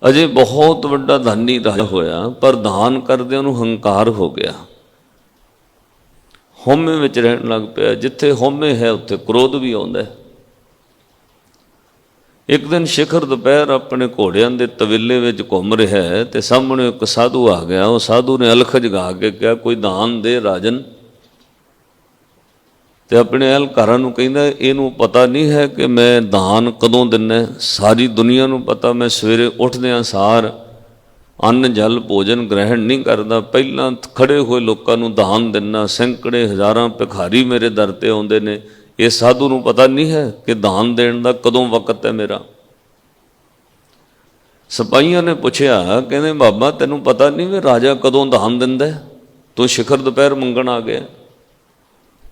अजे बहुत वड्डा धानी राजा होया, पर दान करदे उहनूं हंकार हो गया। होमे विच रहन लग पिया। जिथे होमे है उत्थे क्रोध भी आउंदा है। एक दिन शिखर दोपहर अपने घोड़ियां दे तविले विच घुम रहा है तो सामने एक साधु आ गया। वो साधु ने अलख जगा के कहा, कोई दान दे राजन। तो अपने अहलकारां नूं कहंदा, इहनूं पता नहीं है कि मैं दान कदों दिना। सारी दुनिया नूं पता मैं सवेरे उठदिआं सार अन्न जल भोजन ग्रहण नहीं करता, पहलां खड़े हुए लोगों नूं दान दिना। सैकड़े हज़ारां भिखारी मेरे दर ते आउंदे ने। ये साधु नूं पता नहीं है कि दान देण दा कदों वक्त है मेरा। सिपाहियों ने पूछया, कहंदे बाबा तैनूं पता नहीं भी राजा कदों दान दिंदा है? तू शिखर दोपहर मंगण आ गया।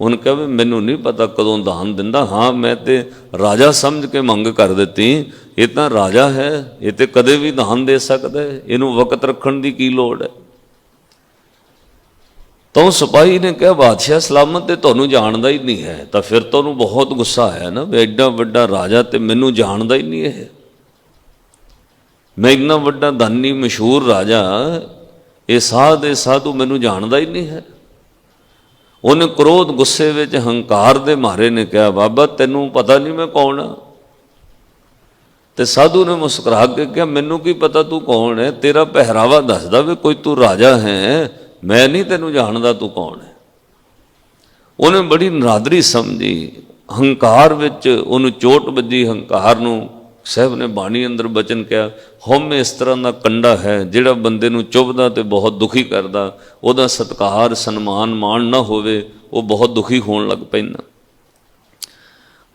उन्हें कहा भी मैनू नहीं पता कदों दान दिंदा। हाँ मैं तो राजा समझ के मंग कर दी। ये तो राजा है, ये तो कदे भी दान दे सकता है, इनू वक्त रखण की की लोड़ है। तो सिपाही ने कहा, बादशाह सलामत तो तुहानूं जानदा ही नहीं है। तो फिर तो उन्होंने बहुत गुस्सा आया ना, भी एडा वड्डा राजा तो मैनू जानदा ही नहीं है। मैं इन्ना वड्डा दानी मशहूर राजा, ये साधु मैनू जानदा ही नहीं है। उन्हें क्रोध गुस्से विच हंकार दे मारे ने कहा, बाबा तैनूं पता नहीं मैं कौन हाँ? तो साधु ने मुस्कुरा के कहा, मैनू की पता तू कौन है? तेरा पहरावा दसदा भी कोई तू राजा है, मैं नहीं तेनू जानदा तू कौन है। उन्हें बड़ी नरादरी समझी। हंकार विच उन्हें चोट बजी। हंकार नूं साहब ने बाणी अंदर बचन कहा, होमे इस तरह का कंडा है जिहड़ा बंदे नूं चुभदा ते बहुत दुखी करदा। उहदा सत्कार सन्मान मान ना होवे, वो बहुत दुखी होण लग पैंदा।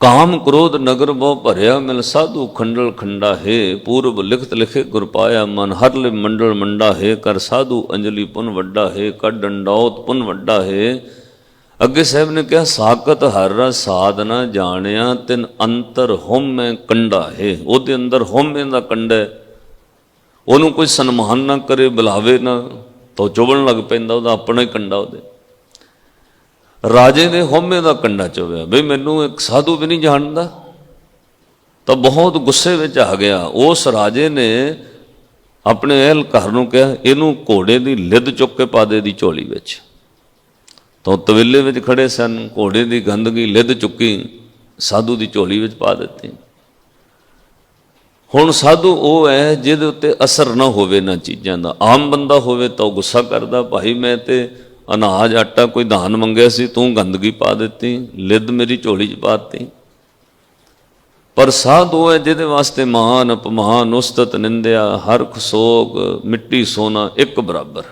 काम क्रोध नगर बहु भरिया, मिल साधु खंडल खंडा है। पूर्व लिखत लिखे गुर पाया, मन हर लिव मंडल मंडा है। कर साधु अंजलि पुन वड्डा है, कर डंडौत पुन वड्डा है। अगे साहब ने कहा, साकत हर साधना जानिया, तिन अंतर होमे कंडा है। ਉਹਦੇ अंदर होमे का कंडा है। ਉਹਨੂੰ कोई सन्मान ना करे, बुलावे ना, तो चुभन लग पैंदा। ਉਹਦਾ अपना ही कंडा। ਉਹਦੇ राजे ने होमे का कंडा चुभया, बई मैनू एक साधु भी नहीं जानता। तो बहुत गुस्से में आ गया। उस राजे ने अपने अहलकार नूं कहा, इनू घोड़े की लिद चुक के पा दे दी झोली विच। तो तवेले में खड़े सन, घोड़े की गंदगी लिद चुकी साधु की झोली में पा दी। हुण साधु वो है जिहदे उत्ते असर ना होवे ना चीज़ों का। आम बंदा होवे तो गुस्सा करदा, भाई मैं तो अनाज आटा कोई दान मंगया सी, तू गंदगी पा दी, लिद मेरी झोली च पाती। पर साधु है जिहदे वास्ते मान अपमान उस्तत निंदिया हरख सोग मिट्टी सोना एक बराबर।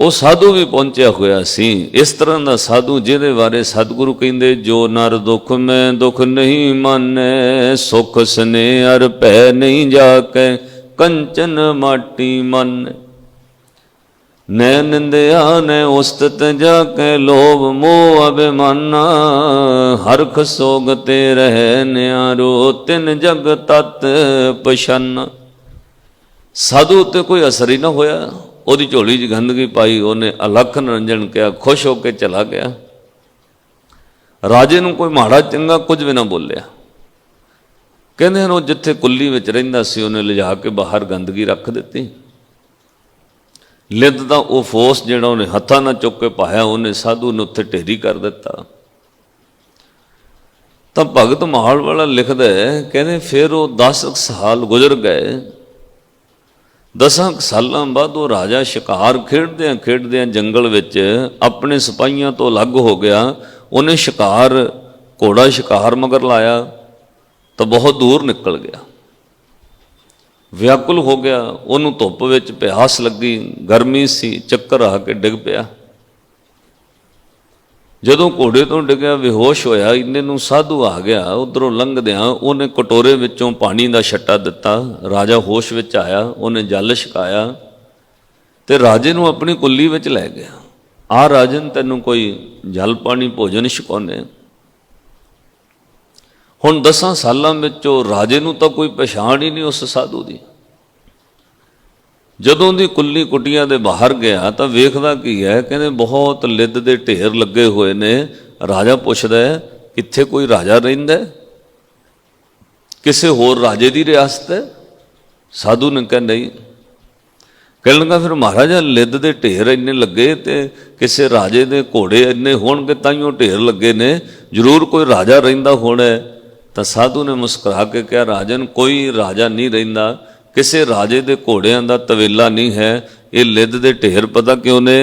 वो साधु भी पहुंचा हुआ सी। इस तरह का साधु जिहदे बारे सतगुरु कहंदे, जो नर दुख में दुख नहीं माने, सुख सने अर भै नहीं जाके, कंचन माटी मन। न निंदिया न उस्तत जाके, लोभ मोह अभिमाना, हरख सोग ते रह न्यारो, तिन जग तत पछाना। साधु उत्ते कोई असर ही ना होया। ਉਹਦੀ ਝੋਲੀ 'ਚ ਗੰਦਗੀ ਪਾਈ, ਉਹਨੇ ਅਲਖ ਨਿਰੰਜਨ ਕਿਹਾ, खुश हो के चला गया। राजे ਨੂੰ कोई माड़ा चंगा कुछ भी ना बोलिया। कहते हैं वो जिथे कुल्ली में रहिंदा सी, ਉਹਨੇ लिजा के बाहर गंदगी रख दी। लिद का वो फोस जिहड़ा ਉਹਨੇ हत्थां नाल चुक के पाया, ਉਹਨੇ साधु ने उत्थे ढेरी कर दिता। तो भगत माहौल वाला लिखदा है, कहते फिर वो 10 साल गुजर गए। 10 सालों बाद वो राजा शिकार खेडदियां जंगल विच अपने सिपाहियों तो अलग हो गया। उन्हें शिकार घोड़ा शिकार मगर लाया तो बहुत दूर निकल गया। व्याकुल हो गया, उन्होंने धुप विच प्यास लगी, गर्मी सी, चक्कर आके डिग पिया। जदों घोड़े तो डिग्या बेहोश होया, इन्ने नूं साधु आ गया। उधरों लंघदियां उन्हें कटोरे विचों पानी का छट्टा दिता। राजा होश विच आया, उन्हें जल छकाया ते राजे नूं अपनी कुल्ली विच लै गया। आ राजन तैनूं कोई जल पानी भोजन छकाउने। हुण 10 सालां विचों राजे नूं तां कोई पछाण ही नहीं उस साधु की। जदों दी कुल्ली कुटिया दे बाहर गया तो वेखदा की है, कहते बहुत लिद दे ढेर लगे हुए ने। राजा पुछदा है, इत्थे कोई राजा रहिंदा है? किसे होर राजे की रियासत है? साधु ने कहा नहीं। कहने लगा फिर महाराजा लिद के ढेर इन्ने लगे तो किसी राजे के घोड़े इन्ने होणगे ताइयों ढेर लगे ने, जरूर कोई राजा रहिंदा होना है। तो साधु ने मुस्कुरा के कहा राजन कोई राजा नहीं रहिंदा, किसी राजे के घोड़ियां का तवेला नहीं है, ये लिद के ढेर पता क्यों ने,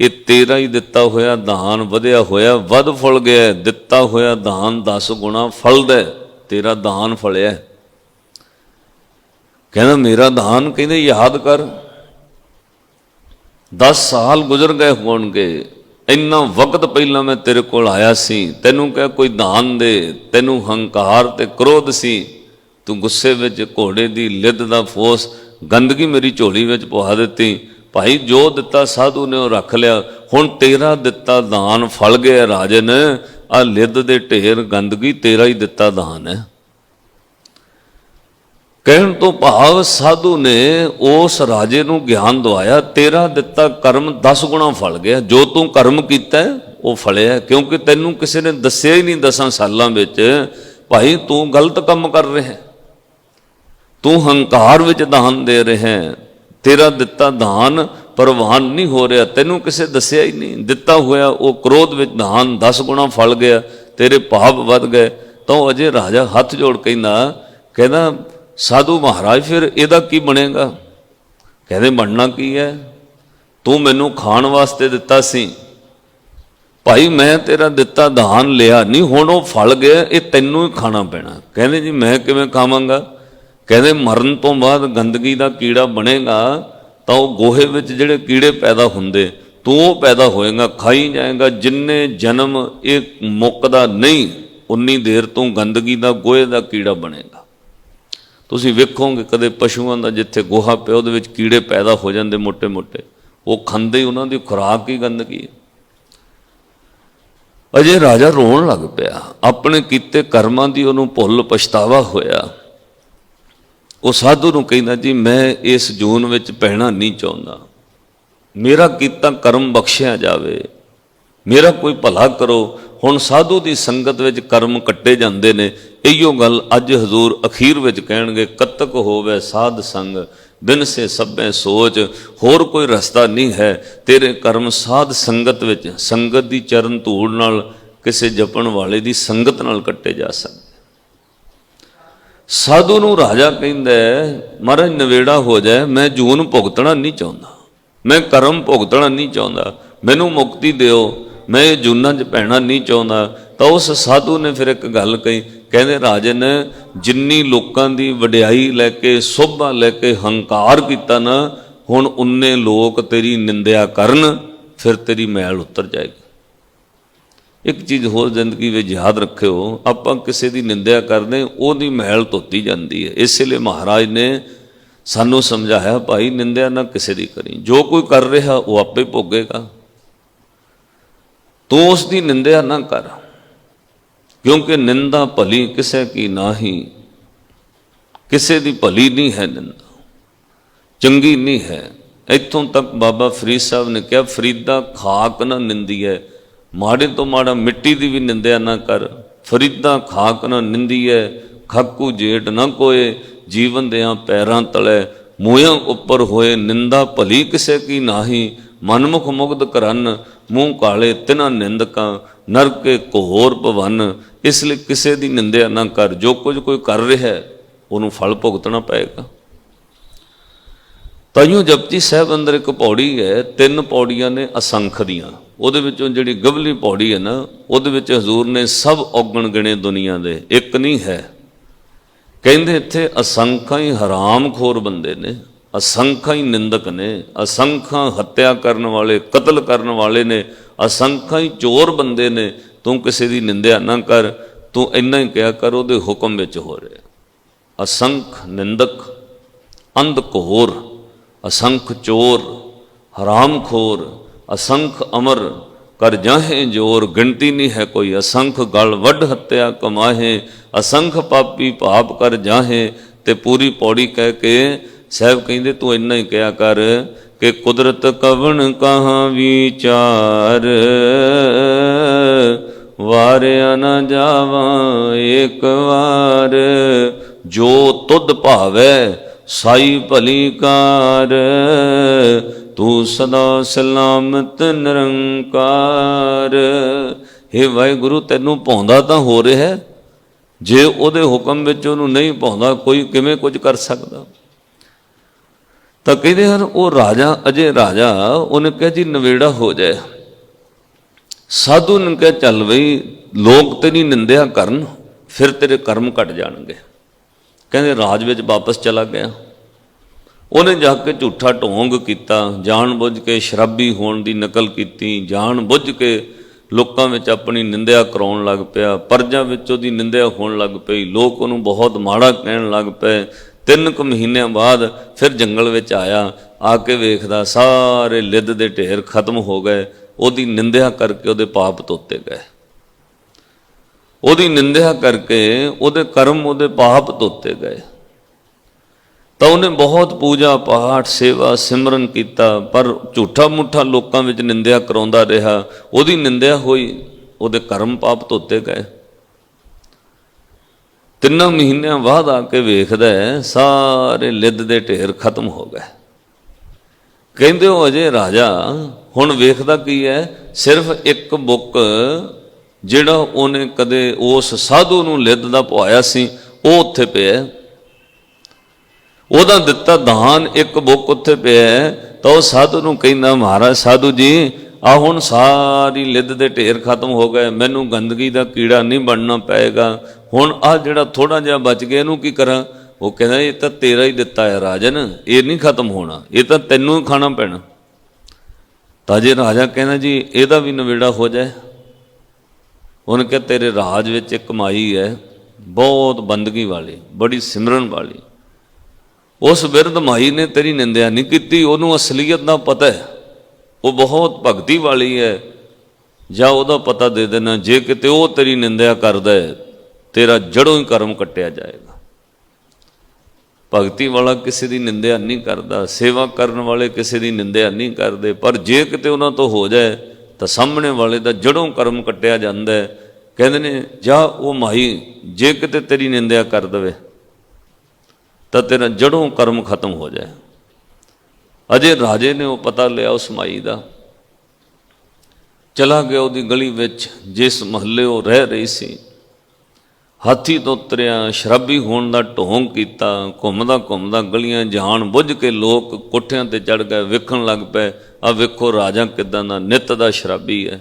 ये तेरा ही दिता होया दान वधिया होया वध फल गया, दिता होया दान 10 गुणा फलदा, तेरा दान फलिया। कहना मेरा दान, कहते याद कर 10 साल गुजर गए होणगे, इन्ना वक्त पहला मैं तेरे कोल आया सी, तैनू कह कोई दान दे, तैनू हंकार ते क्रोध सी, तू गुस्से विच घोड़े दी लिद दा फोस गंदगी मेरी झोली विच पवा दित्ती। भाई जो दिता साधु ने रख लिया, हुण तेरा दिता दान फल गया राजन, आ लिद दे ढेर गंदगी तेरा ही दिता दान है। कहण तो भाव साधु ने उस राजे नूं ज्ञान दवाया, तेरा दिता कर्म 10 गुणा फल गया, जो तू कर्म कीता है वो फलिया, क्योंकि तैनू किसी ने दस्सिया ही नहीं 10 सालों विच भाई तू गलत काम कर रहे हैं, तू हंकार विच दान दे रहे हैं, तेरा दिता दान प्रवान नहीं हो रहा, तैनू किसी दस्सिया ही नहीं, दिता होया वो क्रोध विच दान 10 गुणा फल गया, तेरे पाप वध गए। तो अजे राजा हथ जोड़ कहना साधु महाराज फिर ਇਹਦਾ की बनेगा? कहते बनना की है, तू मैनू खाण वास्ते दिता सी, भाई मैं तेरा दिता दान लिया नहीं, हुण वो फल गया, ये तैनू ही खाना पैना। कहते जी मैं किवें खावांगा? कहते मरण तो बाद गंदगी का कीड़ा बनेगा, तो वो गोहे विच जिहड़े कीड़े पैदा हुंदे तू वो पैदा होएगा, खाई जाएगा, जिन्ने जन्म ये मुकदा नहीं उन्नी देर तू गंदगी का गोहे का कीड़ा बनेगा। तुसीं वेखोगे कदे पशुओं का जिथे गोहा पिया उहदे विच कीड़े पैदा हो जाते मोटे मोटे, वो खांदे ही उन्हां दी खुराक ही गंदगी। अजे राजा रोन लग पिया, अपने कीते कर्मां दी उहनूं भुल पछतावा होया। वो साधु नूं कहंदा जी मैं इस जून विच पैना नहीं चाहुंदा, मेरा कीता कर्म बख्शिया जावे, मेरा कोई भला करो। हुण साधु की संगत विच कर्म कट्टे जांदे ने, इहो गल अज हजूर अखीर विच कहणगे, कतक होवे साध संग बिन से सभे सोच, होर कोई रस्ता नहीं है, तेरे कर्म साध संगत विच संगत दी चरण धूड़ नाल किसी जपण वाले दी संगत नाल कट्टे जा सकदे। साधु नूं राजा कहंदा महाराज नवेड़ा हो जाए, मैं जून भुगतना नहीं चाहुंदा, मैं कर्म भुगतना नहीं चाहुंदा, मैनू मुक्ति दिओ, मैं जूना च पैना नहीं चाहुंदा। तो उस साधु ने फिर एक गल कही, कहते राजन जिन्नी लोगों की वडियाई लैके शोभा लैके हंकार किया ना, हुण उन्ने लोग तेरी निंदिया करन, फिर तेरी मैल उतर जाएगी। एक चीज़ होर जिंदगी में याद रखियो, आपां किसी की निंदिया करते ओहदी मैल धोती जाती है। इसलिए महाराज ने सानू समझाया भाई निंदिया ना किसी की करी, जो कोई कर रहा वो आपे भोगेगा, तू उसकी निंदिया ना कर, क्योंकि निंदा भली किसे की नाही, किसे दी भली नहीं है, निंदा चंगी नहीं है। इत्थों तक बाबा फरीद साहब ने कहा फरीदा खाक ना निंदी है, माड़े तो माड़ा मिट्टी की भी निंदिया ना कर, फरीदा खाक ना निंदी है, खाकू जेठ ना कोए, जीवन दियां पैरां तले मूहियां उपर होए, निंदा भली किसे की नाही, मनमुख मुग्ध करन, मूँह काले तिन्हां निंदकां, नरके घोर भवन। इसलिए किसी की निंदिया ना कर, जो कुछ कोई कर रहा है उन्होंने फल भुगतना पएगा। ताइयों जपजी साहब अंदर एक पौड़ी है, 3 पौड़ियां ने असंख दियां, ਉਹਦੇ ਵਿੱਚੋਂ ਜਿਹੜੀ ਗਵਲੀ पौड़ी है ना, ਉਹਦੇ ਵਿੱਚ हजूर ने सब औगण गिने दुनिया दे, एक नहीं है। ਕਹਿੰਦੇ ਇੱਥੇ असंख्या ही हरामखोर बंदे ने, असंख्या ही निंदक ने, असंख्या हत्या करने वाले कतल करने वाले ने, असंख्या ही चोर बंदे ने। तू किसी की निंदिया ना कर, तू इन्ना ही कहा कर ਉਹਦੇ हुक्म विच हो रहा। असंख निंदक, अंध घोर, असंख चोर, हरामखोर, असंख अमर कर जाहे जोर, गिनती नहीं है कोई, असंख गल वड हत्या कमाहे, असंख पापी पाप कर जाहे। ते पूरी पौड़ी कह के साहब कहते तू इन्ना ही कहा कर कि कुदरत कवन कहाँ विचार, वारिया न जावा एक वार, जो तुद भावै ਸਾਈ ਭਲੀ ਕਾਰ, ਤੂੰ ਸਦਾ ਸਲਾਮਤ ਨਿਰੰਕਾਰ। हे ਵਾਹਿਗੁਰੂ, ਤੈਨੂੰ ਭਾਉਂਦਾ ਤਾਂ ਹੋ ਰਿਹਾ, ਜੇ ਉਹਦੇ ਹੁਕਮ ਵਿੱਚ ਉਹਨੂੰ ਨਹੀਂ ਭਾਉਂਦਾ ਕੋਈ ਕਿਵੇਂ ਕੁਝ ਕਰ ਸਕਦਾ। ਤਾਂ ਕਹਿੰਦੇ ਹਨ ਉਹ ਰਾਜਾ, ਅਜੇ ਰਾਜਾ, ਉਹਨੇ ਕਿਹਾ ਜੀ ਨਵੇੜਾ ਹੋ ਜਾਏ। ਸਾਧੂ ਨੇ ਕਿਹਾ ਚੱਲ ਬਈ ਲੋਕ ਤੇਰੀ ਨਿੰਦਿਆ ਕਰਨ, ਫਿਰ ਤੇਰੇ ਕਰਮ ਘਟ ਜਾਣਗੇ। ਕਹਿੰਦੇ ਰਾਜ ਵਿੱਚ ਵਾਪਸ ਚਲਾ ਗਿਆ। ਉਹਨੇ ਜਾ ਕੇ ਝੂਠਾ ਢੋਂਗ ਕੀਤਾ, ਜਾਣ ਬੁੱਝ ਕੇ ਸ਼ਰਾਬੀ ਹੋਣ ਦੀ ਨਕਲ ਕੀਤੀ, ਜਾਣ ਬੁੱਝ ਕੇ ਲੋਕਾਂ ਵਿੱਚ ਆਪਣੀ ਨਿੰਦਿਆ ਕਰਾਉਣ ਲੱਗ ਪਿਆ, ਪਰਜਾ ਵਿੱਚ ਉਹਦੀ ਨਿੰਦਿਆ ਹੋਣ ਲੱਗ ਪਈ, ਲੋਕ ਉਹਨੂੰ ਬਹੁਤ ਮਾੜਾ ਕਹਿਣ ਲੱਗ ਪਏ। 3 ਕੁ ਮਹੀਨਿਆਂ ਬਾਅਦ ਫਿਰ ਜੰਗਲ ਵਿੱਚ ਆਇਆ, ਆ ਕੇ ਵੇਖਦਾ ਸਾਰੇ ਲਿੱਦ ਦੇ ਢੇਰ ਖਤਮ ਹੋ ਗਏ। ਉਹਦੀ ਨਿੰਦਿਆ ਕਰਕੇ ਉਹਦੇ ਪਾਪ ਧੋਤੇ ਗਏ, ਉਹਦੀ ਨਿੰਦਿਆ ਕਰਕੇ ਉਹਦੇ ਕਰਮ, ਉਹਦੇ ਪਾਪ ਧੋਤੇ ਗਏ। ਤਾਂ ਉਹਨੇ ਬਹੁਤ ਪੂਜਾ ਪਾਠ ਸੇਵਾ ਸਿਮਰਨ ਕੀਤਾ, ਪਰ ਝੂਠਾ ਮੁੱਠਾ ਲੋਕਾਂ ਵਿੱਚ ਨਿੰਦਿਆ ਕਰਾਉਂਦਾ ਰਿਹਾ। ਉਹਦੀ ਨਿੰਦਿਆ ਹੋਈ, ਉਹਦੇ ਕਰਮ ਪਾਪ ਧੋਤੇ ਗਏ। 3 ਮਹੀਨਿਆਂ ਬਾਅਦ ਆ ਕੇ ਵੇਖਦਾ ਸਾਰੇ ਲਿੱਦ ਦੇ ਢੇਰ ਖਤਮ ਹੋ ਗਏ। ਕਹਿੰਦੇ ਉਹ ਅਜੇ ਰਾਜਾ ਹੁਣ ਵੇਖਦਾ ਕੀ ਹੈ, ਸਿਰਫ ਇੱਕ ਬੁੱਕ ਜਿਹੜਾ ਉਹਨੇ ਕਦੇ ਉਸ ਸਾਧੂ ਨੂੰ ਲਿੱਦ ਦਾ ਪਵਾਇਆ ਸੀ ਉਹ ਉੱਥੇ ਪਿਆ, ਉਹਦਾ ਦਿੱਤਾ ਦਾਨ ਇੱਕ ਬੁੱਕ ਉੱਥੇ ਪਿਆ। ਤਾਂ ਉਹ ਸਾਧੂ ਨੂੰ ਕਹਿੰਦਾ, ਮਹਾਰਾਜ ਸਾਧੂ ਜੀ, ਆ ਹੁਣ ਸਾਰੀ ਲਿੱਦ ਦੇ ਢੇਰ ਖਤਮ ਹੋ ਗਏ, ਮੈਨੂੰ ਗੰਦਗੀ ਦਾ ਕੀੜਾ ਨਹੀਂ ਬਣਨਾ ਪਏਗਾ, ਹੁਣ ਆ ਜਿਹੜਾ ਥੋੜਾ ਜਿਹਾ ਬਚ ਗਿਆ ਇਹਨੂੰ ਕੀ ਕਰਾਂ। ਉਹ ਕਹਿੰਦਾ ਇਹ ਤਾਂ ਤੇਰਾ ਹੀ ਦਿੱਤਾ ਹੈ ਰਾਜਨ, ਇਹ ਨਹੀਂ ਖਤਮ ਹੋਣਾ, ਇਹ ਤਾਂ ਤੈਨੂੰ ਹੀ ਖਾਣਾ ਪੈਣਾ। ਤਾਂ ਜੇ ਰਾਜਾ ਕਹਿੰਦਾ ਜੀ ਇਹਦਾ ਵੀ ਨਵੇੜਾ ਹੋ ਜਾਏ। ਉਹਨੇ ਕਿਹਾ ਤੇਰੇ ਰਾਜ ਵਿੱਚ ਇੱਕ ਮਾਈ ਹੈ ਬਹੁਤ ਬੰਦਗੀ ਵਾਲੀ, ਬੜੀ ਸਿਮਰਨ ਵਾਲੀ, ਉਸ ਬਿਰਧ ਮਾਈ ਨੇ ਤੇਰੀ ਨਿੰਦਿਆ ਨਹੀਂ ਕੀਤੀ, ਉਹਨੂੰ ਅਸਲੀਅਤ ਦਾ ਪਤਾ ਹੈ, ਉਹ ਬਹੁਤ ਭਗਤੀ ਵਾਲੀ ਹੈ, ਜਾਂ ਉਹਦਾ ਪਤਾ ਦੇ ਦੇਣਾ, ਜੇ ਕਿਤੇ ਉਹ ਤੇਰੀ ਨਿੰਦਿਆ ਕਰਦਾ ਹੈ ਤੇਰਾ ਜੜੋਂ ਹੀ ਕਰਮ ਕੱਟਿਆ ਜਾਏਗਾ। ਭਗਤੀ ਵਾਲਾ ਕਿਸੇ ਦੀ ਨਿੰਦਿਆ ਨਹੀਂ ਕਰਦਾ, ਸੇਵਾ ਕਰਨ ਵਾਲੇ ਕਿਸੇ ਦੀ ਨਿੰਦਿਆ ਨਹੀਂ ਕਰਦੇ, ਪਰ ਜੇ ਕਿਤੇ ਉਹਨਾਂ ਤੋਂ ਹੋ ਜਾਏ ਤਾਂ ਸਾਹਮਣੇ ਵਾਲੇ ਦਾ ਜੜੋਂ ਕਰਮ ਕੱਟਿਆ ਜਾਂਦਾ ਹੈ। ਕਹਿੰਦੇ ਨੇ ਜਾਂ ਉਹ ਮਾਈ ਜੇ ਕਿਤੇ ਤੇਰੀ ਨਿੰਦਿਆ ਕਰ ਦੇਵੇ ਤਾਂ ਤੇਰਾ ਜੜੋਂ ਕਰਮ ਖਤਮ ਹੋ ਜਾਏ। ਅਜੇ ਰਾਜੇ ਨੇ ਉਹ ਪਤਾ ਲਿਆ ਉਸ ਮਾਈ ਦਾ, ਚਲਾ ਗਿਆ ਉਹਦੀ ਗਲੀ ਵਿੱਚ ਜਿਸ ਮਹੱਲੇ ਉਹ ਰਹਿ ਰਹੀ ਸੀ, ਹਾਥੀ ਤੋਂ ਉਤਰਿਆ, ਸ਼ਰਾਬੀ ਹੋਣ ਦਾ ਢੋਂਗ ਕੀਤਾ, ਘੁੰਮਦਾ ਘੁੰਮਦਾ ਗਲੀਆਂ, ਜਾਣ ਬੁੱਝ ਕੇ ਲੋਕ ਕੋਠਿਆਂ ਤੇ ਚੜ੍ਹ ਗਏ, ਵੇਖਣ ਲੱਗ ਪਏ, ਆ ਵੇਖੋ ਰਾਜਾ ਕਿੱਦਾਂ ਦਾ ਨਿੱਤ ਦਾ ਸ਼ਰਾਬੀ ਹੈ।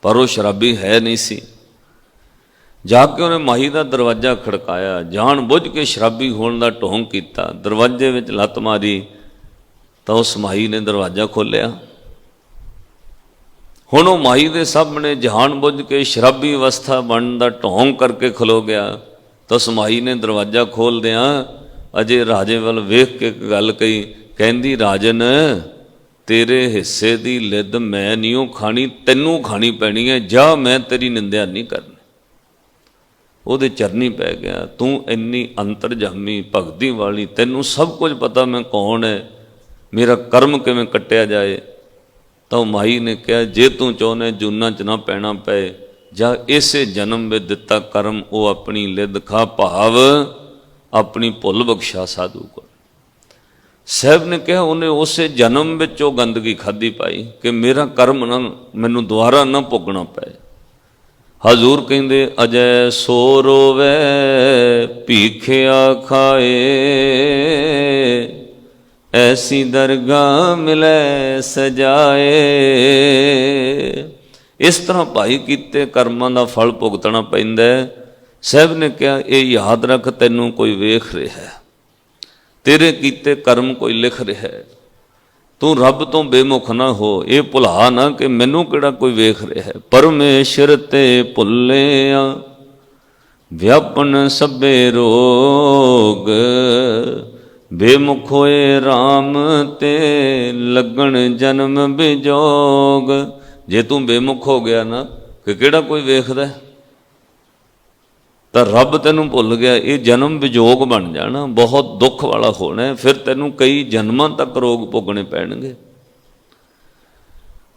ਪਰ ਉਹ ਸ਼ਰਾਬੀ ਹੈ ਨਹੀਂ ਸੀ। ਜਾ ਕੇ ਉਹਨੇ ਮਾਈ ਦਾ ਦਰਵਾਜ਼ਾ ਖੜਕਾਇਆ, ਜਾਣ ਬੁੱਝ ਕੇ ਸ਼ਰਾਬੀ ਹੋਣ ਦਾ ਢੋਂਗ ਕੀਤਾ, ਦਰਵਾਜ਼ੇ ਵਿੱਚ ਲੱਤ ਮਾਰੀ ਤਾਂ ਉਸ ਮਾਈ ਨੇ ਦਰਵਾਜ਼ਾ ਖੋਲ੍ਹਿਆ। ਹੁਣ ਉਹ ਮਾਈ ਦੇ ਸਾਹਮਣੇ ਜਾਣ ਬੁੱਝ ਕੇ ਸ਼ਰਾਬੀ ਅਵਸਥਾ ਬਣਨ ਦਾ ਢੋਂਗ ਕਰਕੇ ਖਲੋ ਗਿਆ। ਤਾਂ ਉਸ ਮਾਈ ਨੇ ਦਰਵਾਜ਼ਾ ਖੋਲ੍ਹਦਿਆਂ ਅਜੇ ਰਾਜੇ ਵੱਲ ਵੇਖ ਕੇ ਇੱਕ ਗੱਲ ਕਹੀ, ਕਹਿੰਦੀ ਰਾਜਨ ਤੇਰੇ ਹਿੱਸੇ ਦੀ ਲਿੱਦ ਮੈਂ ਨਹੀਂ ਉਹ ਖਾਣੀ, ਤੈਨੂੰ ਖਾਣੀ ਪੈਣੀ ਹੈ, ਜਾ ਮੈਂ ਤੇਰੀ ਨਿੰਦਿਆ ਨਹੀਂ ਕਰਨੀ। ਉਹਦੇ ਚਰਨੀ ਪੈ ਗਿਆ, ਤੂੰ ਇੰਨੀ ਅੰਤਰਜਾਮੀ ਭਗਤੀ ਵਾਲੀ, ਤੈਨੂੰ ਸਭ ਕੁਝ ਪਤਾ ਮੈਂ ਕੌਣ ਹੈ, ਮੇਰਾ ਕਰਮ ਕਿਵੇਂ ਕੱਟਿਆ ਜਾਏ। ਤਾਂ ਉਹ ਮਾਈ ਨੇ ਕਿਹਾ ਜੇ ਤੂੰ ਚਾਹੁੰਦਾ ਜੂਨਾਂ 'ਚ ਨਾ ਪੈਣਾ ਪਏ, ਜਾਂ ਇਸੇ ਜਨਮ ਵਿੱਚ ਦਿੱਤਾ ਕਰਮ ਉਹ ਆਪਣੀ ਲਿੱਦ ਖਾ, ਭਾਵ ਆਪਣੀ ਭੁੱਲ ਬਖਸ਼ਾ ਸਾਧੂ ਕੋਲ। ਸਾਹਿਬ ਨੇ ਕਿਹਾ ਉਹਨੇ ਉਸੇ ਜਨਮ ਵਿੱਚ ਉਹ ਗੰਦਗੀ ਖਾਧੀ ਪਾਈ ਕਿ ਮੇਰਾ ਕਰਮ ਨਾ ਮੈਨੂੰ ਦੁਬਾਰਾ ਨਾ ਭੋਗਣਾ ਪਏ। ਹਜ਼ੂਰ ਕਹਿੰਦੇ ਅਜੈ ਸੋ ਰੋਵੇ ਭੀਖਿਆ ਖਾਏ, ਐਸੀ ਦਰਗਾਹ ਮਿਲੇ ਸਜਾਏ। ਇਸ ਤਰ੍ਹਾਂ ਭਾਈ ਕੀਤੇ ਕਰਮਾਂ ਦਾ ਫਲ ਭੁਗਤਣਾ ਪੈਂਦਾ। ਸਾਹਿਬ ਨੇ ਕਿਹਾ ਇਹ ਯਾਦ ਰੱਖ, ਤੈਨੂੰ ਕੋਈ ਵੇਖ ਰਿਹਾ ਹੈ, ਤੇਰੇ ਕੀਤੇ ਕਰਮ ਕੋਈ ਲਿਖ ਰਿਹਾ ਹੈ, ਤੂੰ ਰੱਬ ਤੋਂ ਬੇਮੁਖ ਨਾ ਹੋ, ਇਹ ਭੁਲਾ ਨਾ ਕਿ ਮੈਨੂੰ ਕਿਹੜਾ ਕੋਈ ਵੇਖ ਰਿਹਾ ਹੈ। ਪਰਮੇਸ਼ਰ ਤੇ ਭੁੱਲਿਆ ਵਿਆਪਨ ਸਭੇ ਰੋਗ, ਬੇਮੁਖ ਹੋਏ RAM ਤੇ ਲੱਗਣ ਜਨਮ ਬਿਜੋਗ। ਜੇ ਤੂੰ ਬੇਮੁਖ ਹੋ ਗਿਆ ਨਾ ਕਿ ਕਿਹੜਾ ਕੋਈ ਵੇਖਦਾ, ਤਾਂ ਰੱਬ ਤੈਨੂੰ ਭੁੱਲ ਗਿਆ, ਇਹ ਜਨਮ ਵਿਜੋਗ ਬਣ ਜਾਣਾ, ਬਹੁਤ ਦੁੱਖ ਵਾਲਾ ਹੋਣਾ, ਫਿਰ ਤੈਨੂੰ ਕਈ ਜਨਮਾਂ ਤੱਕ ਰੋਗ ਭੋਗਣੇ ਪੈਣਗੇ।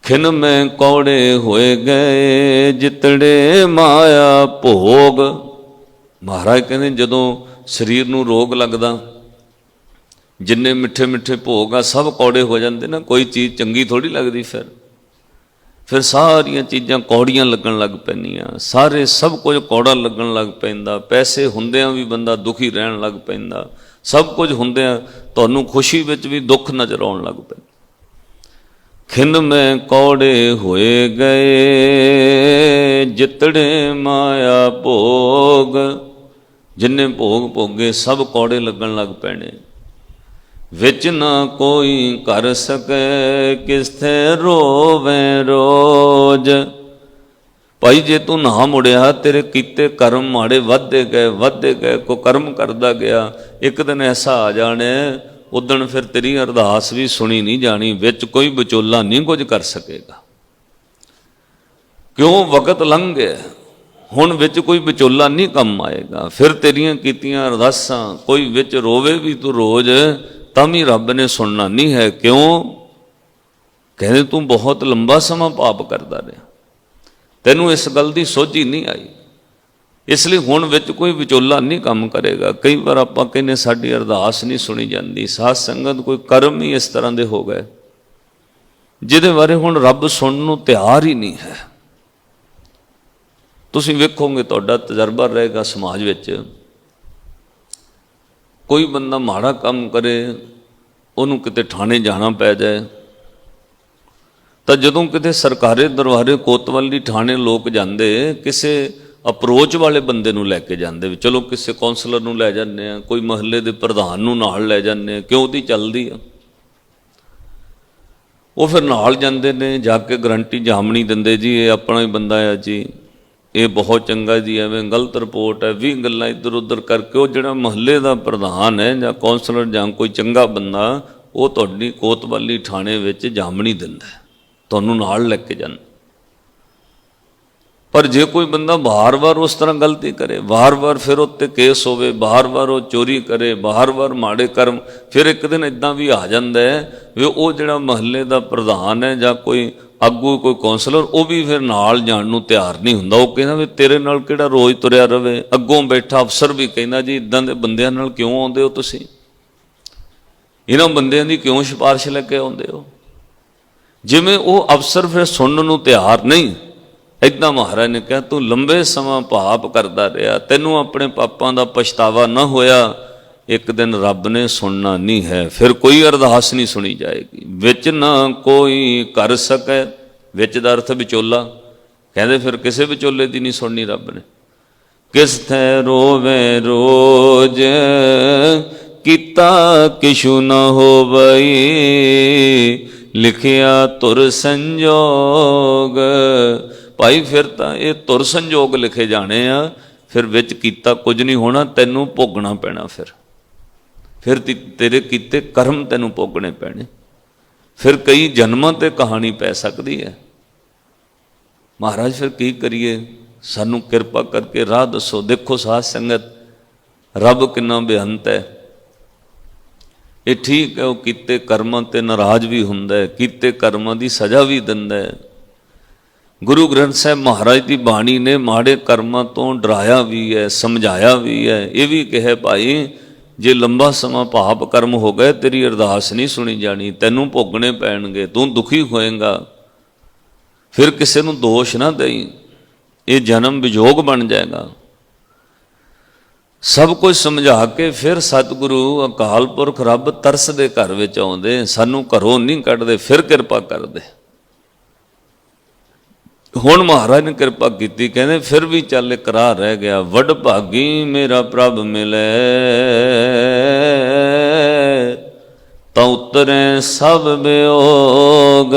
ਖਿਨ ਮੈਂ ਕੌੜੇ ਹੋਏ ਗਏ ਜਿਤੜੇ ਮਾਇਆ ਭੋਗ। ਮਹਾਰਾਜ ਕਹਿੰਦੇ ਜਦੋਂ ਸਰੀਰ ਨੂੰ ਰੋਗ ਲੱਗਦਾ ਜਿੰਨੇ ਮਿੱਠੇ ਮਿੱਠੇ ਭੋਗ ਆ ਸਭ ਕੌੜੇ ਹੋ ਜਾਂਦੇ ਨਾ, ਕੋਈ ਚੀਜ਼ ਚੰਗੀ ਥੋੜੀ ਲੱਗਦੀ। ਫਿਰ ਸਾਰੀਆਂ ਚੀਜ਼ਾਂ ਕੌੜੀਆਂ ਲੱਗਣ ਲੱਗ ਪੈਂਦੀਆਂ, ਸਾਰੇ ਸਭ ਕੁਝ ਕੌੜਾ ਲੱਗਣ ਲੱਗ ਪੈਂਦਾ। ਪੈਸੇ ਹੁੰਦਿਆਂ ਵੀ ਬੰਦਾ ਦੁਖੀ ਰਹਿਣ ਲੱਗ ਪੈਂਦਾ, ਸਭ ਕੁਝ ਹੁੰਦਿਆਂ ਤੁਹਾਨੂੰ ਖੁਸ਼ੀ ਵਿੱਚ ਵੀ ਦੁੱਖ ਨਜ਼ਰ ਆਉਣ ਲੱਗ ਪੈਂਦਾ। ਖਿੰਨ ਮੈਂ ਕੌੜੇ ਹੋਏ ਗਏ, ਜਿਤੜੇ ਮਾਇਆ ਭੋਗ। ਜਿੰਨੇ ਭੋਗ ਭੋਗੇ ਸਭ ਕੌੜੇ ਲੱਗਣ ਲੱਗ ਪੈਣੇ। ਵਿੱਚ ਨਾ ਕੋਈ ਕਰ ਸਕੇ, ਕਿਸਥੇ ਰੋਵੇਂ ਰੋਜ਼। ਭਾਈ ਜੇ ਤੂੰ ਨਾ ਮੁੜਿਆ, ਤੇਰੇ ਕੀਤੇ ਕਰਮ ਮਾੜੇ ਵੱਧਦੇ ਗਏ, ਕੋ ਕਰਮ ਕਰਦਾ ਗਿਆ। ਇੱਕ ਦਿਨ ਐਸਾ ਆ ਜਾਣਾ, ਉਦਣ ਫਿਰ ਤੇਰੀ ਅਰਦਾਸ ਵੀ ਸੁਣੀ ਨਹੀਂ ਜਾਣੀ। ਵਿੱਚ ਕੋਈ ਵਿਚੋਲਾ ਨਹੀਂ ਕੁਝ ਕਰ ਸਕੇਗਾ। ਕਿਉਂ? ਵਕਤ ਲੰਘ ਗਿਆ, ਹੁਣ ਵਿੱਚ ਕੋਈ ਵਿਚੋਲਾ ਨਹੀਂ ਕੰਮ ਆਏਗਾ। ਫਿਰ ਤੇਰੀਆਂ ਕੀਤੀਆਂ ਅਰਦਾਸਾਂ ਕੋਈ ਵਿੱਚ ਰੋਵੇ ਵੀ ਤੂੰ ਰੋਜ਼, ਤਾਂ ਵੀ ਰੱਬ ਨੇ ਸੁਣਨਾ ਨਹੀਂ ਹੈ। ਕਿਉਂ? ਕਹਿੰਦੇ ਤੂੰ ਬਹੁਤ ਲੰਬਾ ਸਮਾਂ ਪਾਪ ਕਰਦਾ ਰਿਹਾ, ਤੈਨੂੰ ਇਸ ਗੱਲ ਦੀ ਸੋਝੀ ਨਹੀਂ ਆਈ, ਇਸ ਲਈ ਹੁਣ ਵਿੱਚ ਕੋਈ ਵਿਚੋਲਾ ਨਹੀਂ ਕੰਮ ਕਰੇਗਾ। ਕਈ ਵਾਰ ਆਪਾਂ ਕਹਿੰਦੇ ਸਾਡੀ ਅਰਦਾਸ ਨਹੀਂ ਸੁਣੀ ਜਾਂਦੀ। ਸਾਧ ਸੰਗਤ ਕੋਈ ਕਰਮ ਹੀ ਇਸ ਤਰ੍ਹਾਂ ਦੇ ਹੋ ਗਏ ਜਿਹਦੇ ਬਾਰੇ ਹੁਣ ਰੱਬ ਸੁਣਨ ਨੂੰ ਤਿਆਰ ਹੀ ਨਹੀਂ ਹੈ। ਤੁਸੀਂ ਵੇਖੋਗੇ, ਤੁਹਾਡਾ ਤਜਰਬਾ ਰਹੇਗਾ ਸਮਾਜ ਵਿੱਚ, ਕੋਈ ਬੰਦਾ ਮਾੜਾ ਕੰਮ ਕਰੇ, ਉਹਨੂੰ ਕਿਤੇ ਥਾਣੇ ਜਾਣਾ ਪੈ ਜਾਏ, ਤਾਂ ਜਦੋਂ ਕਿਤੇ ਸਰਕਾਰੀ ਦਰਬਾਰੇ ਕੋਤਵਾਲੀ ਥਾਣੇ ਲੋਕ ਜਾਂਦੇ, ਕਿਸੇ ਅਪਰੋਚ ਵਾਲੇ ਬੰਦੇ ਨੂੰ ਲੈ ਕੇ ਜਾਂਦੇ, ਵੀ ਚਲੋ ਕਿਸੇ ਕੌਂਸਲਰ ਨੂੰ ਲੈ ਜਾਂਦੇ ਆ, ਕੋਈ ਮਹੱਲੇ ਦੇ ਪ੍ਰਧਾਨ ਨੂੰ ਨਾਲ ਲੈ ਜਾਂਦੇ ਆ, ਕਿਉਂ? ਉਹਦੀ ਚੱਲਦੀ ਆ। ਉਹ ਫਿਰ ਨਾਲ ਜਾਂਦੇ ਨੇ, ਜਾ ਕੇ ਗਰੰਟੀ ਜਾਮਣੀ ਦਿੰਦੇ, ਜੀ ਇਹ ਆਪਣਾ ਹੀ ਬੰਦਾ ਆ ਜੀ, ਇਹ ਬਹੁਤ ਚੰਗਾ ਜੀ, ਐਵੇਂ ਗਲਤ ਰਿਪੋਰਟ ਹੈ। 20 ਗੱਲਾਂ ਇੱਧਰ ਉੱਧਰ ਕਰਕੇ ਉਹ ਜਿਹੜਾ ਮਹੱਲੇ ਦਾ ਪ੍ਰਧਾਨ ਹੈ ਜਾਂ ਕੌਂਸਲਰ ਜਾਂ ਕੋਈ ਚੰਗਾ ਬੰਦਾ, ਉਹ ਤੁਹਾਡੀ ਕੋਤਵਾਲੀ ਥਾਣੇ ਵਿੱਚ ਜਾਮਣੀ ਦਿੰਦਾ, ਤੁਹਾਨੂੰ ਨਾਲ ਲੈ ਕੇ ਜਾਂਦਾ। ਪਰ ਜੇ ਕੋਈ ਬੰਦਾ ਵਾਰ-ਵਾਰ ਉਸ ਤਰ੍ਹਾਂ ਗਲਤੀ ਕਰੇ, ਵਾਰ-ਵਾਰ ਫਿਰ ਉੱਤੇ ਕੇਸ ਹੋਵੇ, ਵਾਰ-ਵਾਰ ਉਹ ਚੋਰੀ ਕਰੇ, ਵਾਰ-ਵਾਰ ਮਾੜੇ ਕਰਮ, ਫਿਰ ਇੱਕ ਦਿਨ ਇਦਾਂ ਵੀ ਆ ਜਾਂਦਾ ਹੈ ਵੀ ਉਹ ਜਿਹੜਾ ਮਹੱਲੇ ਦਾ ਪ੍ਰਧਾਨ ਹੈ ਜਾਂ ਕੋਈ ਆਗੂ, ਕੋਈ ਕੌਂਸਲਰ, ਉਹ ਵੀ ਫਿਰ ਨਾਲ ਜਾਣ ਨੂੰ ਤਿਆਰ ਨਹੀਂ ਹੁੰਦਾ। ਉਹ ਕਹਿੰਦਾ ਵੀ ਤੇਰੇ ਨਾਲ ਕਿਹੜਾ ਰੋਜ਼ ਤੁਰਿਆ ਰਵੇ। ਅੱਗੋਂ ਬੈਠਾ ਅਫਸਰ ਵੀ ਕਹਿੰਦਾ ਜੀ ਇਦਾਂ ਦੇ ਬੰਦਿਆਂ ਨਾਲ ਕਿਉਂ ਆਉਂਦੇ ਹੋ ਤੁਸੀਂ, ਇਹਨਾਂ ਬੰਦਿਆਂ ਦੀ ਕਿਉਂ ਸਿਫਾਰਿਸ਼ ਲੈ ਕੇ ਆਉਂਦੇ ਹੋ। ਜਿਵੇਂ ਉਹ ਅਫਸਰ ਫਿਰ ਸੁਣਨ ਨੂੰ ਤਿਆਰ ਨਹੀਂ, ਇੱਦਾਂ ਮਹਾਰਾਜ ਨੇ ਕਿਹਾ ਤੂੰ ਲੰਬੇ ਸਮਾਂ ਪਾਪ ਕਰਦਾ ਰਿਹਾ, ਤੈਨੂੰ ਆਪਣੇ ਪਾਪਾਂ ਦਾ ਪਛਤਾਵਾ ਨਾ ਹੋਇਆ, ਇੱਕ ਦਿਨ ਰੱਬ ਨੇ ਸੁਣਨਾ ਨਹੀਂ ਹੈ। ਫਿਰ ਕੋਈ ਅਰਦਾਸ ਨਹੀਂ ਸੁਣੀ ਜਾਏਗੀ। ਵਿੱਚ ਨਾ ਕੋਈ ਕਰ ਸਕੇ, ਵਿੱਚ ਦਾ ਅਰਥ ਵਿਚੋਲਾ, ਕਹਿੰਦੇ ਫਿਰ ਕਿਸੇ ਵਿਚੋਲੇ ਦੀ ਨਹੀਂ ਸੁਣਨੀ ਰੱਬ ਨੇ। ਕਿਸ ਥੈ ਰੋਵੇ ਰੋਜ਼, ਕੀਤਾ ਕਿਛੂ ਨਾ ਹੋਵਈ, ਲਿਖਿਆ ਧੁਰ ਸੰਜੋਗ। ਭਾਈ ਫਿਰ ਤਾਂ ਇਹ ਧੁਰ ਸੰਜੋਗ ਲਿਖੇ ਜਾਣੇ ਆ, ਫਿਰ ਵਿੱਚ ਕੀਤਾ ਕੁਝ ਨਹੀਂ ਹੋਣਾ, ਤੈਨੂੰ ਭੋਗਣਾ ਪੈਣਾ। ਫਿਰ ਤੇਰੇ ਕੀਤੇ ਕਰਮ ਤੈਨੂੰ ਭੋਗਣੇ ਪੈਣੇ। ਫਿਰ ਕਈ ਜਨਮਾਂ ਤੇ ਕਹਾਣੀ ਪੈ ਸਕਦੀ ਹੈ। ਮਹਾਰਾਜ ਫਿਰ ਕੀ ਕਰੀਏ, ਸਾਨੂੰ ਕਿਰਪਾ ਕਰਕੇ ਰਾਹ ਦੱਸੋ। ਦੇਖੋ ਸਾਧ ਸੰਗਤ, ਰੱਬ ਕਿੰਨਾ ਬੇਅੰਤ ਹੈ। ਇਹ ਠੀਕ ਹੈ, ਉਹ ਕੀਤੇ ਕਰਮਾਂ ਤੇ ਨਾਰਾਜ਼ ਵੀ ਹੁੰਦਾ ਹੈ, ਕੀਤੇ ਕਰਮਾਂ ਦੀ ਸਜ਼ਾ ਵੀ ਦਿੰਦਾ ਹੈ। ਗੁਰੂ ਗ੍ਰੰਥ ਸਾਹਿਬ ਮਹਾਰਾਜ ਦੀ ਬਾਣੀ ਨੇ ਮਾੜੇ ਕਰਮਾਂ ਤੋਂ ਡਰਾਇਆ ਵੀ ਹੈ, ਸਮਝਾਇਆ ਵੀ ਹੈ। ਇਹ ਵੀ ਕਿਹਾ ਭਾਈ ਜੇ ਲੰਬਾ ਸਮਾਂ ਪਾਪ ਕਰਮ ਹੋ ਗਏ, ਤੇਰੀ ਅਰਦਾਸ ਨਹੀਂ ਸੁਣੀ ਜਾਣੀ, ਤੈਨੂੰ ਭੋਗਣੇ ਪੈਣਗੇ, ਤੂੰ ਦੁਖੀ ਹੋਏਗਾ। ਫਿਰ ਕਿਸੇ ਨੂੰ ਦੋਸ਼ ਨਾ ਦੇਈ, ਇਹ ਜਨਮ ਵਿਜੋਗ ਬਣ ਜਾਏਗਾ। ਸਭ ਕੁਝ ਸਮਝਾ ਕੇ ਫਿਰ ਸਤਿਗੁਰੂ ਅਕਾਲ ਪੁਰਖ ਰੱਬ ਤਰਸ ਦੇ ਘਰ ਵਿੱਚ ਆਉਂਦੇ, ਸਾਨੂੰ ਘਰੋਂ ਨਹੀਂ ਕੱਢਦੇ, ਫਿਰ ਕਿਰਪਾ ਕਰਦੇ। ਹੁਣ ਮਹਾਰਾਜ ਨੇ ਕਿਰਪਾ ਕੀਤੀ, ਕਹਿੰਦੇ ਫਿਰ ਵੀ ਚੱਲ ਇੱਕ ਰਾਹ ਰਹਿ ਗਿਆ। ਵੱਡ ਭਾਗੀ ਮੇਰਾ ਪ੍ਰਭ ਮਿਲੇ, ਤਾਂ ਉਤਰੇ ਸਭ ਵਿਯੋਗ।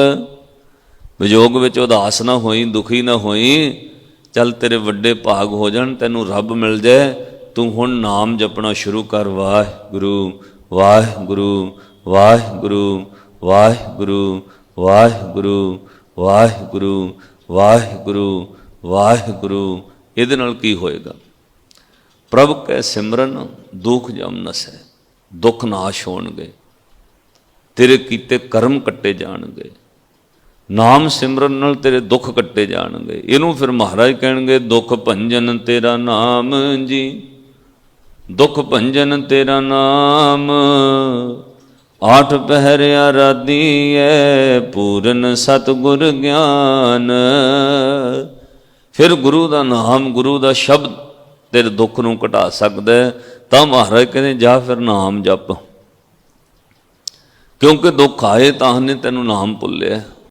ਵਿਯੋਗ ਵਿੱਚ ਉਦਾਸ ਨਾ ਹੋਈ, ਦੁਖੀ ਨਾ ਹੋਈ। ਚੱਲ ਤੇਰੇ ਵੱਡੇ ਭਾਗ ਹੋ ਜਾਣ, ਤੈਨੂੰ ਰੱਬ ਮਿਲ ਜਾਏ। ਤੂੰ ਹੁਣ ਨਾਮ ਜਪਣਾ ਸ਼ੁਰੂ ਕਰ, ਵਾਹਿਗੁਰੂ ਵਾਹਿਗੁਰੂ ਵਾਹਿਗੁਰੂ ਵਾਹਿਗੁਰੂ ਵਾਹਿਗੁਰੂ ਵਾਹਿਗੁਰੂ ਵਾਹਿਗੁਰੂ ਵਾਹਿਗੁਰੂ। ਇਹਦੇ ਨਾਲ ਕੀ ਹੋਏਗਾ? ਪ੍ਰਭ ਕੈ ਸਿਮਰਨ ਦੁਖ ਜਮ ਨਸੈ, ਦੁੱਖ ਨਾਸ਼ ਹੋਣਗੇ, ਤੇਰੇ ਕੀਤੇ ਕਰਮ ਕੱਟੇ ਜਾਣਗੇ। ਨਾਮ ਸਿਮਰਨ ਨਾਲ ਤੇਰੇ ਦੁੱਖ ਕੱਟੇ ਜਾਣਗੇ। ਇਹਨੂੰ ਫਿਰ ਮਹਾਰਾਜ ਕਹਿਣਗੇ ਦੁੱਖ ਭੰਜਨ ਤੇਰਾ ਨਾਮ ਜੀ, ਦੁੱਖ ਭੰਜਨ ਤੇਰਾ ਨਾਮ। ਆਠ ਪਹਿਰ ਆਰਾਧੀਐ ਪੂਰਨ ਸਤਿਗੁਰ ਗਿਆਨ। ਫਿਰ ਗੁਰੂ ਦਾ ਨਾਮ, ਗੁਰੂ ਦਾ ਸ਼ਬਦ ਤੇਰੇ ਦੁੱਖ ਨੂੰ ਘਟਾ ਸਕਦਾ ਹੈ। ਤਾਂ ਮਹਾਰਾਜ ਕਹਿੰਦੇ ਜਾ ਫਿਰ ਨਾਮ ਜਪ, ਕਿਉਂਕਿ ਦੁੱਖ ਆਏ ਤਾਂ ਨੇ ਤੈਨੂੰ ਨਾਮ ਭੁੱਲਿਆ।